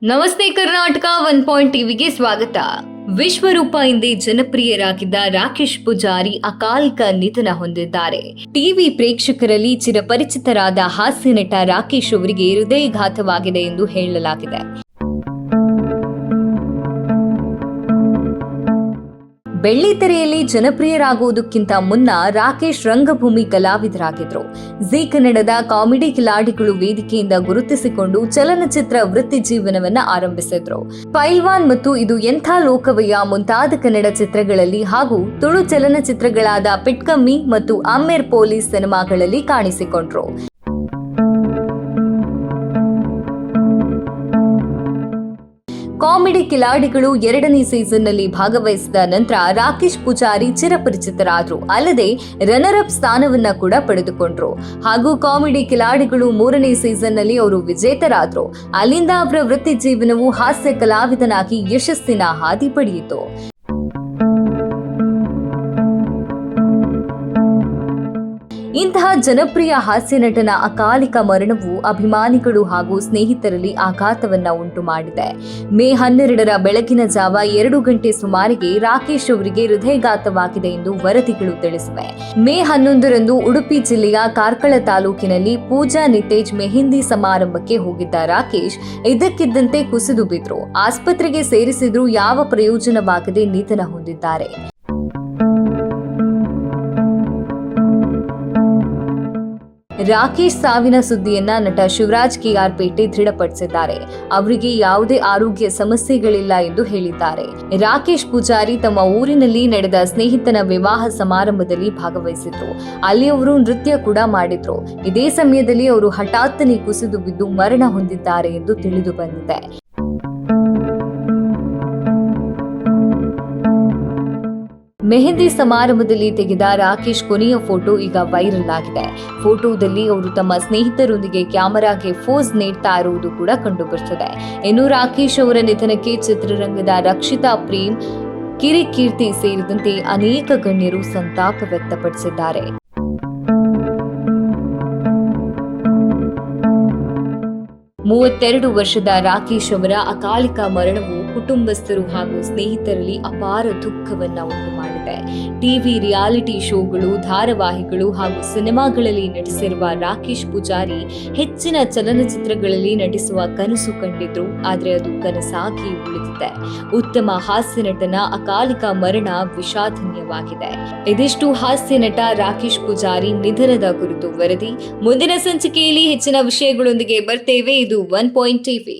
ನಮಸ್ತೆ ಕರ್ನಾಟಕ 1 ಟಿವಿಗೆ ಸ್ವಾಗತ. ವಿಶ್ವರೂಪ ಎಂದೇ ಜನಪ್ರಿಯರಾಗಿದ್ದ ರಾಕೇಶ್ ಪೂಜಾರಿ ಅಕಾಲಿಕ ನಿಧನ ಹೊಂದಿದ್ದಾರೆ. ಟಿವಿ ಪ್ರೇಕ್ಷಕರಲ್ಲಿ ಚಿರಪರಿಚಿತರಾದ ಹಾಸ್ಯ ನಟ ರಾಕೇಶ್ ಅವರಿಗೆ ಹೃದಯಘಾತವಾಗಿದೆ ಎಂದು ಹೇಳಲಾಗಿದೆ. ಬೆಳ್ಳಿತೆರೆಯಲ್ಲಿ ಜನಪ್ರಿಯರಾಗುವುದಕ್ಕಿಂತ ಮುನ್ನ ರಾಕೇಶ್ ರಂಗಭೂಮಿ ಕಲಾವಿದರಾಗಿದ್ರು. ಜೀ ಕನ್ನಡದ ಕಾಮಿಡಿ ಕಿಲಾಡಿಗಳು ವೇದಿಕೆಯಿಂದ ಗುರುತಿಸಿಕೊಂಡು ಚಲನಚಿತ್ರ ವೃತ್ತಿ ಜೀವನವನ್ನ ಆರಂಭಿಸಿದ್ರು. ಪೈಲ್ವಾನ್ ಮತ್ತು ಇದು ಎಂಥ ಲೋಕವಯ್ಯ ಮುಂತಾದ ಕನ್ನಡ ಚಿತ್ರಗಳಲ್ಲಿ ಹಾಗೂ ತುಳು ಚಲನಚಿತ್ರಗಳಾದ ಪಿಟ್ಕಮ್ಮಿ ಮತ್ತು ಅಮ್ಮೇರ್ ಪೊಲೀಸ್ ಸಿನಿಮಾಗಳಲ್ಲಿ ಕಾಣಿಸಿಕೊಂಡ್ರು. ಕಾಮಿಡಿ ಕಿಲಾಡಿಗಳು 2ನೇ ಸೀಸನ್ನಲ್ಲಿ ಭಾಗವಹಿಸಿದ ನಂತರ ರಾಕೇಶ್ ಪೂಜಾರಿ ಚಿರಪರಿಚಿತರಾದ್ರು. ಅಲ್ಲದೆ ರನ್ನರ್ ಅಪ್ ಸ್ಥಾನವನ್ನ ಕೂಡ ಪಡೆದುಕೊಂಡ್ರು. ಹಾಗೂ ಕಾಮಿಡಿ ಕಿಲಾಡಿಗಳು 3ನೇ ಸೀಸನ್ನಲ್ಲಿ ಅವರು ವಿಜೇತರಾದ್ರು. ಅಲ್ಲಿಂದ ಅವರ ವೃತ್ತಿ ಜೀವನವು ಹಾಸ್ಯ ಕಲಾವಿದನಾಗಿ ಯಶಸ್ಸಿನ ಹಾದಿ ಪಡೆಯಿತು. ಇಂತಹ ಜನಪ್ರಿಯ ಹಾಸ್ಯ ನಟನ ಅಕಾಲಿಕ ಮರಣವು ಅಭಿಮಾನಿಗಳು ಹಾಗೂ ಸ್ನೇಹಿತರಲ್ಲಿ ಆಘಾತವನ್ನ ಉಂಟು ಮಾಡಿದೆ. ಮೇ 12ರ ಬೆಳಗಿನ ಜಾವ 2 ಗಂಟೆ ಸುಮಾರಿಗೆ ರಾಕೇಶ್ ಅವರಿಗೆ ಹೃದಯಘಾತವಾಗಿದೆ ಎಂದು ವರದಿಗಳು ತಿಳಿಸಿವೆ. ಮೇ 11ರಂದು ಉಡುಪಿ ಜಿಲ್ಲೆಯ ಕಾರ್ಕಳ ತಾಲೂಕಿನಲ್ಲಿ ಪೂಜಾ ನಿತೇಜ್ ಮೆಹಂದಿ ಸಮಾರಂಭಕ್ಕೆ ಹೋಗಿದ್ದ ರಾಕೇಶ್ ಇದ್ದಕ್ಕಿದ್ದಂತೆ ಕುಸಿದು ಬಿದ್ರು. ಆಸ್ಪತ್ರೆಗೆ ಸೇರಿಸಿದ್ರೂ ಯಾವ ಪ್ರಯೋಜನವಾಗದೆ ನಿಧನ ಹೊಂದಿದ್ದಾರೆ. ರಾಕೇಶ್ ಸಾವಿನ ಸುದ್ದಿಯನ್ನ ನಟ ಶಿವರಾಜ್ ಕೆಆರ್ ಪೇಟೆ ದೃಢಪಡಿಸಿದ್ದಾರೆ. ಅವರಿಗೆ ಯಾವುದೇ ಆರೋಗ್ಯ ಸಮಸ್ಯೆಗಳಿಲ್ಲ ಎಂದು ಹೇಳಿದ್ದಾರೆ. ರಾಕೇಶ್ ಪೂಜಾರಿ ತಮ್ಮ ಊರಿನಲ್ಲಿ ನಡೆದ ಸ್ನೇಹಿತನ ವಿವಾಹ ಸಮಾರಂಭದಲ್ಲಿ ಭಾಗವಹಿಸಿದ್ರು. ಅಲ್ಲಿ ಅವರು ನೃತ್ಯ ಕೂಡ ಮಾಡಿದ್ರು. ಇದೇ ಸಮಯದಲ್ಲಿ ಅವರು ಹಠಾತ್ತನೆ ಕುಸಿದು ಬಿದ್ದು ಮರಣ ಹೊಂದಿದ್ದಾರೆ ಎಂದು ತಿಳಿದು ಬಂದಿದೆ. ಮೆಹಂದಿ ಸಮಾರಂಭದಲ್ಲಿ ತೆಗೆದ ರಾಕೇಶ್ ಕೊನೆಯ ಫೋಟೋ ಈಗ ವೈರಲ್ ಆಗಿದೆ. ಫೋಟೋದಲ್ಲಿ ಅವರು ತಮ್ಮ ಸ್ನೇಹಿತರೊಂದಿಗೆ ಕ್ಯಾಮೆರಾಗೆ ಫೋಸ್ ನೀಡ್ತಾ ಇರುವುದು ಕೂಡ ಕಂಡುಬರುತ್ತದೆ. ಇನ್ನು ರಾಕೇಶ್ ಅವರ ನಿಧನಕ್ಕೆ ಚಿತ್ರರಂಗದ ರಕ್ಷಿತಾ ಪ್ರೇಮ್, ಕಿರಿಕೀರ್ತಿ ಸೇರಿದಂತೆ ಅನೇಕ ಗಣ್ಯರು ಸಂತಾಪ ವ್ಯಕ್ತಪಡಿಸಿದ್ದಾರೆ. ಮೂವತ್ತೆರಡು ವರ್ಷದ ರಾಕೇಶ್ ಅವರ ಅಕಾಲಿಕ ಮರಣವು ಕುಟುಂಬಸ್ಥರು ಹಾಗೂ ಸ್ನೇಹಿತರಲ್ಲಿ ಅಪಾರ ದುಃಖವನ್ನ ಉಂಟು ಮಾಡಿದೆ. ಟಿವಿ ರಿಯಾಲಿಟಿ ಶೋಗಳು, ಧಾರಾವಾಹಿಗಳು ಹಾಗೂ ಸಿನಿಮಾಗಳಲ್ಲಿ ನಟಿಸಿರುವ ರಾಕೇಶ್ ಪೂಜಾರಿ ಹೆಚ್ಚಿನ ಚಲನಚಿತ್ರಗಳಲ್ಲಿ ನಟಿಸುವ ಕನಸು ಕಂಡಿದ್ರು. ಆದರೆ ಅದು ಕನಸಾಗಿ ಉಳಿದಿದೆ. ಉತ್ತಮ ಹಾಸ್ಯ ನಟನ ಅಕಾಲಿಕ ಮರಣ ವಿಷಾದನೀಯವಾಗಿದೆ. ಇದಿಷ್ಟು ಹಾಸ್ಯ ನಟ ರಾಕೇಶ್ ಪೂಜಾರಿ ನಿಧನದ ಕುರಿತು ವರದಿ. ಮುಂದಿನ ಸಂಚಿಕೆಯಲ್ಲಿ ಹೆಚ್ಚಿನ ವಿಷಯಗಳೊಂದಿಗೆ ಬರ್ತೇವೆ. ಇದು 1 ಟಿವಿ.